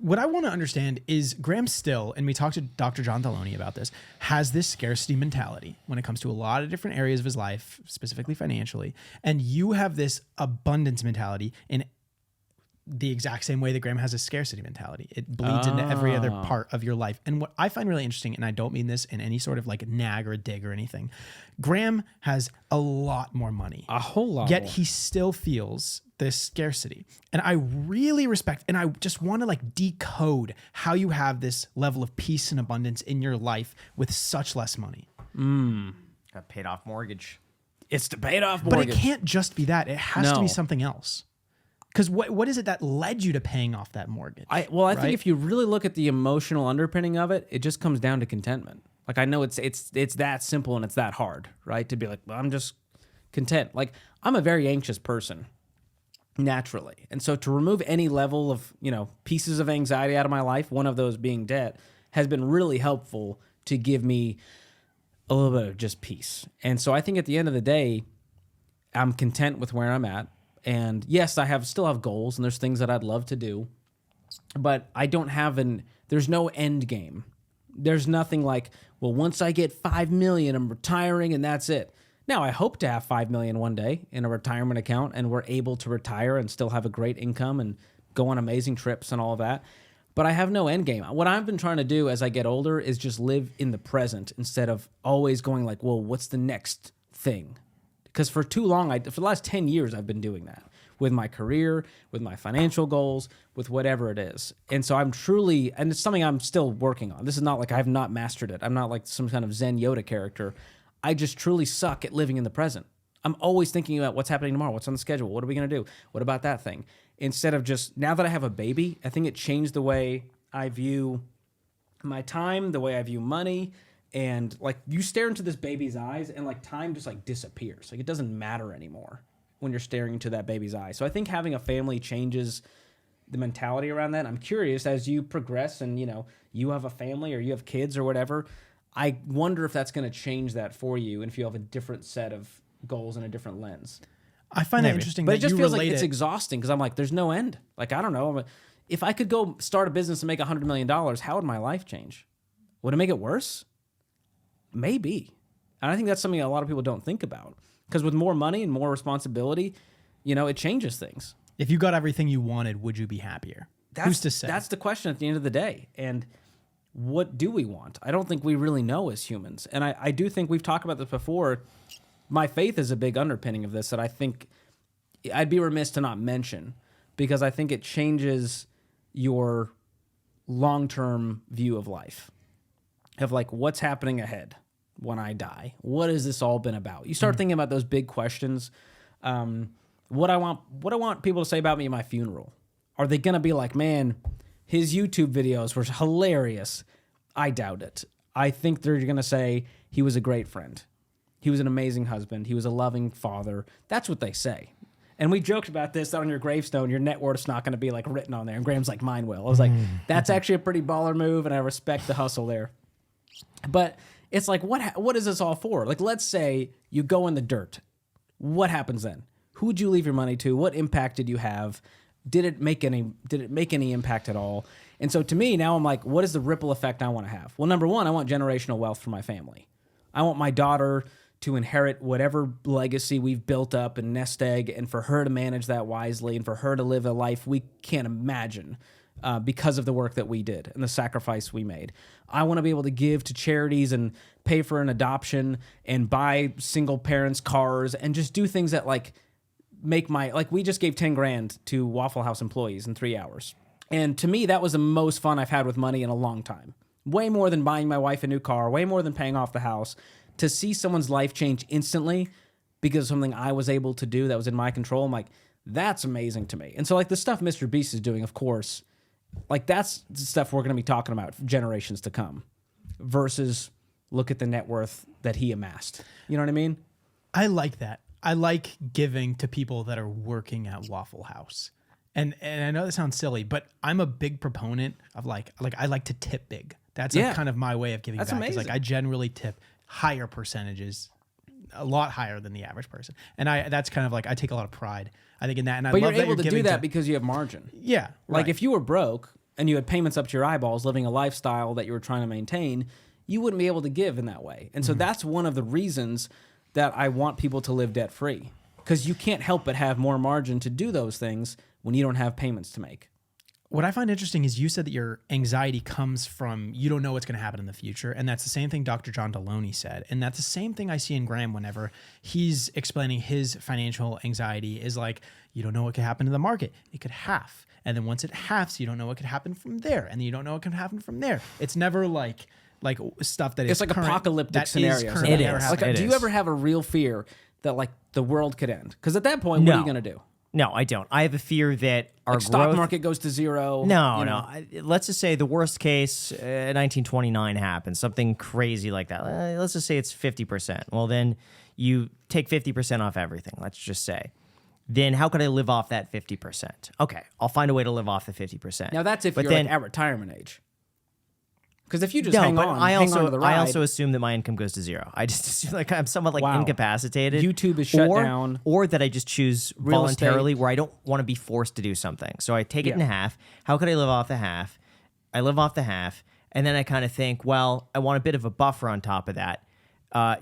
what I want to understand is Graham still, and we talked to Dr. John Deloney about this, has this scarcity mentality when it comes to a lot of different areas of his life, specifically financially. And you have this abundance mentality in the exact same way that Graham has a scarcity mentality. It bleeds into every other part of your life. And what I find really interesting, and I don't mean this in any sort of like nag or a dig or anything, Graham has a lot more money. A whole lot Yet more. he still feels this scarcity. And I really respect, and I just want to like decode how you have this level of peace and abundance in your life with such less money. Got paid off mortgage. It's the paid off But mortgage. it can't just be that. It has to No. be something else. Because what is it that led you to paying off that mortgage? I right? think if you really look at the emotional underpinning of it, it just comes down to contentment. Like I know it's that simple and it's that hard, right? To be like, well, I'm just content. Like I'm a very anxious person naturally. And so to remove any level of, pieces of anxiety out of my life, one of those being debt, has been really helpful to give me a little bit of just peace. And so I think at the end of the day, I'm content with where I'm at. And yes, I still have goals and there's things that I'd love to do, but I don't have there's no end game. There's nothing like, well, once I get 5 million, I'm retiring and that's it. Now I hope to have 5 million one day in a retirement account and we're able to retire and still have a great income and go on amazing trips and all of that. But I have no end game. What I've been trying to do as I get older is just live in the present instead of always going like, well, what's the next thing? Because for too long, for the last 10 years, I've been doing that with my career, with my financial goals, with whatever it is. And so I'm truly, and it's something I'm still working on. This is not like I have not mastered it. I'm not like some kind of Zen Yoda character. I just truly suck at living in the present. I'm always thinking about what's happening tomorrow, what's on the schedule, what are we going to do, what about that thing? Instead of just, now that I have a baby, I think it changed the way I view my time, the way I view money. And like you stare into this baby's eyes and like time just like disappears. Like it doesn't matter anymore when you're staring into that baby's eyes. So I think having a family changes the mentality around that. I'm curious as you progress and you have a family or you have kids or whatever, I wonder if that's going to change that for you and if you have a different set of goals and a different lens. I find that interesting. But that it just you feels like relate it's it. exhausting because I'm like, there's no end. Like, I don't know. If I could go start a business and make $100 million, how would my life change? Would it make it worse? Maybe. And I think that's something a lot of people don't think about. Because with more money and more responsibility, it changes things. If you got everything you wanted, would you be happier? Who's to say? That's the question at the end of the day. And what do we want? I don't think we really know as humans. And I do think we've talked about this before. My faith is a big underpinning of this that I think I'd be remiss to not mention because I think it changes your long-term view of life, of like what's happening ahead when I die. What has this all been about? You start thinking about those big questions. What I want people to say about me at my funeral. Are they going to be like, man, his YouTube videos were hilarious? I doubt it. I think they're going to say he was a great friend. He was an amazing husband. He was a loving father. That's what they say. And we joked about this on your gravestone. Your net worth's not going to be like written on there. And Graham's like, mine will. I was like, that's actually a pretty baller move, and I respect the hustle there. But it's like, what is this all for? Like, let's say you go in the dirt. What happens then? Who would you leave your money to? What impact did you have? Did it make any impact at all? And so to me, now I'm like, what is the ripple effect I want to have? Well, number one, I want generational wealth for my family. I want my daughter to inherit whatever legacy we've built up in Nest Egg and for her to manage that wisely and for her to live a life we can't imagine because of the work that we did and the sacrifice we made. I want to be able to give to charities and pay for an adoption and buy single parents cars and just do things that like make we just gave 10 grand to Waffle House employees in 3 hours. And to me, that was the most fun I've had with money in a long time. Way more than buying my wife a new car, way more than paying off the house. To see someone's life change instantly because of something I was able to do that was in my control, I'm like, that's amazing to me. And so like the stuff Mr. Beast is doing, of course, like that's the stuff we're going to be talking about for generations to come versus look at the net worth that he amassed. You know what I mean? I like that. I like giving to people that are working at Waffle House. And I know that sounds silly, but I'm a big proponent of like I like to tip big. That's kind of my way of giving back. Amazing. Like I generally tip higher percentages, a lot higher than the average person. And that's kind of like I take a lot of pride, I think, in that. And But I love you're able that to do that because you have margin. Yeah. Like right. if you were broke and you had payments up to your eyeballs, living a lifestyle that you were trying to maintain, you wouldn't be able to give in that way. And so that's one of the reasons that I want people to live debt free, because you can't help but have more margin to do those things when you don't have payments to make. What I find interesting is you said that your anxiety comes from you don't know what's going to happen in the future. And that's the same thing Dr. John Deloney said. And that's the same thing I see in Graham whenever he's explaining his financial anxiety is like, you don't know what could happen to the market. It could half. And then once it halves, you don't know what could happen from there. And then you don't know what can happen from there. It's never like stuff that is It's like current, apocalyptic that is scenarios. currently It ever is. happening. Like, It do you is. ever have a real fear that like the world could end? Because at that point, what are you going to do? No, I don't. I have a fear that our Like stock growth, market goes to zero. No, you no. know? Let's just say the worst case, 1929 happens, something crazy like that. Let's just say it's 50%. Well, then you take 50% off everything, let's just say. Then how could I live off that 50%? Okay, I'll find a way to live off the 50%. Now that's if But you're then, like at retirement age. Because if you just no, hang but on, I hang on to also the ride, I also assume that my income goes to zero. I just assume like I'm somewhat like Wow. incapacitated. YouTube is shut or, down. or that I just choose Real voluntarily estate. where I don't want to be forced to do something. So I take it in Yeah. half. How could I live off the half? I live off the half, and then I kind of think, well, I want a bit of a buffer on top of that,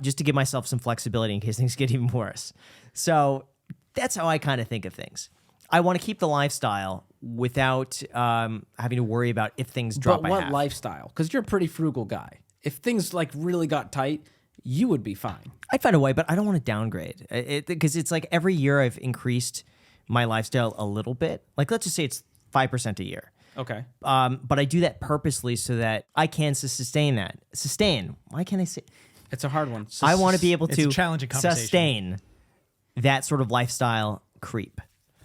just to give myself some flexibility in case things get even worse. So that's how I kind of think of things. I want to keep the lifestyle without having to worry about if things drop but by what half. lifestyle? Because you're a pretty frugal guy. If things like really got tight, you would be fine. I'd find a way, but I don't want to downgrade because it's like every year I've increased my lifestyle a little bit. Like let's just say it's 5% a year. Okay. But I do that purposely so that I can sustain that. Sustain. Why can't I say? It's a hard one. I want to be able It's to a challenging conversation. sustain that sort of lifestyle creep.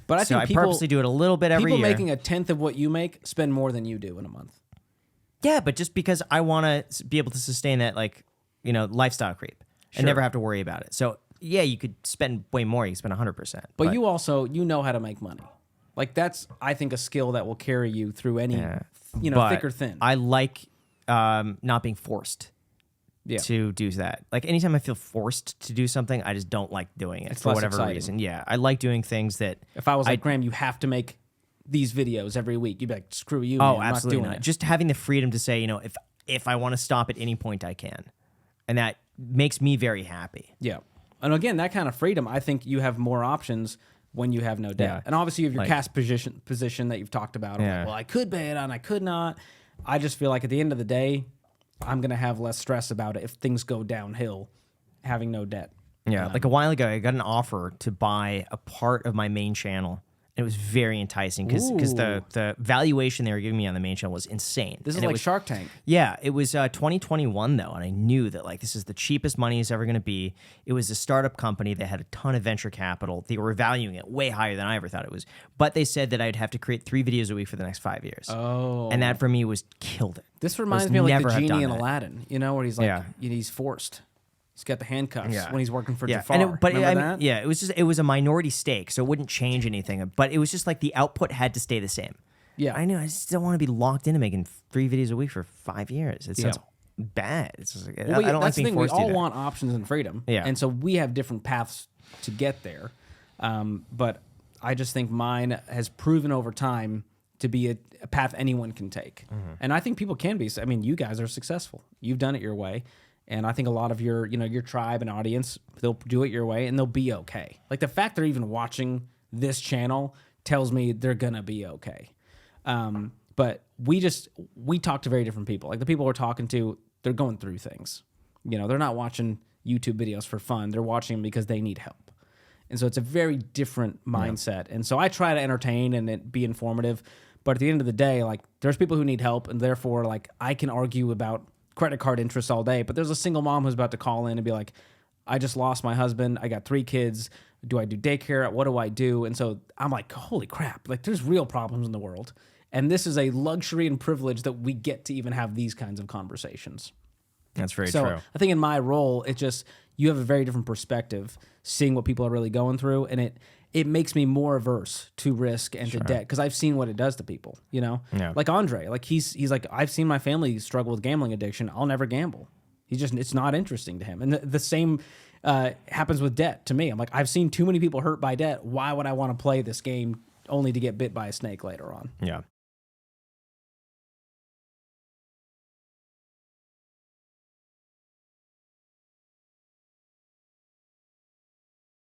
But I So think I people, purposely do it a little bit every people year. making a tenth of what you make spend more than you do in a month. Yeah, but just because I want to be able to sustain that, like, lifestyle creep and never have to worry about it. So yeah, you could spend way more. You can spend 100%. But you also, know how to make money. Like that's, I think, a skill that will carry you through any, But thick or thin. I like not being forced Yeah. to do that. Like anytime I feel forced to do something, I just don't like doing it It's for less whatever exciting. reason. Yeah, I like doing things that. If I was like, Graham, you have to make these videos every week, you'd be like, screw you, Oh, man, I'm absolutely not doing not. it. Just having the freedom to say, if I want to stop at any point, I can, and that makes me very happy. Yeah. And again, that kind of freedom, I think you have more options when you have no debt. Yeah. And obviously you have your Like- cash position that you've talked about. I'm Yeah. like, well, I could pay it on, I could not. I just feel like at the end of the day, I'm going to have less stress about it if things go downhill having no debt. Yeah, like a while ago, I got an offer to buy a part of my main channel. It was very enticing because the valuation they were giving me on the main channel was insane. This is And it like was, Shark Tank. Yeah, it was 2021 though, and I knew that like this is the cheapest money is ever going to be. It was a startup company that had a ton of venture capital. They were valuing it way higher than I ever thought it was. But they said that I'd have to create 3 videos a week for the next 5 years. Oh. And that for me was killed it. This reminds Was me of like never the have genie done in that. Aladdin, where he's like, Yeah. he's forced. He's got the handcuffs Yeah. when he's working for Yeah, Jafar. and but Remember I mean, that? yeah, it was a minority stake, so it wouldn't change anything. But it was just like the output had to stay the same. Yeah. I knew I just don't want to be locked into making 3 videos a week for 5 years. It sounds Yeah. bad. It's just like, Well, I don't like that's the being thing. We forced to do all that. want options and freedom. Yeah. And so we have different paths to get there. But I just think mine has proven over time to be a path anyone can take. Mm-hmm. And I think people can be. I mean, you guys are successful. You've done it your way. And I think a lot of your tribe and audience, they'll do it your way and they'll be okay. Like the fact they're even watching this channel tells me they're going to be okay. But we talk to very different people. Like the people we're talking to, they're going through things. They're not watching YouTube videos for fun. They're watching them because they need help. And so it's a very different mindset. And so I try to entertain and it be informative. But at the end of the day, like there's people who need help. And therefore, like I can argue about credit card interest all day. But there's a single mom who's about to call in and be like, I just lost my husband. I got 3 kids. Do I do daycare? What do I do? And so I'm like, holy crap. Like there's real problems in the world. And this is a luxury and privilege that we get to even have these kinds of conversations. That's very So true. I think in my role, it just, you have a very different perspective seeing what people are really going through. And it makes me more averse to risk and to debt because I've seen what it does to people, Yeah. Like Andre, like he's like, I've seen my family struggle with gambling addiction. I'll never gamble. It's not interesting to him. And the same happens with debt to me. I'm like, I've seen too many people hurt by debt. Why would I want to play this game only to get bit by a snake later on? Yeah.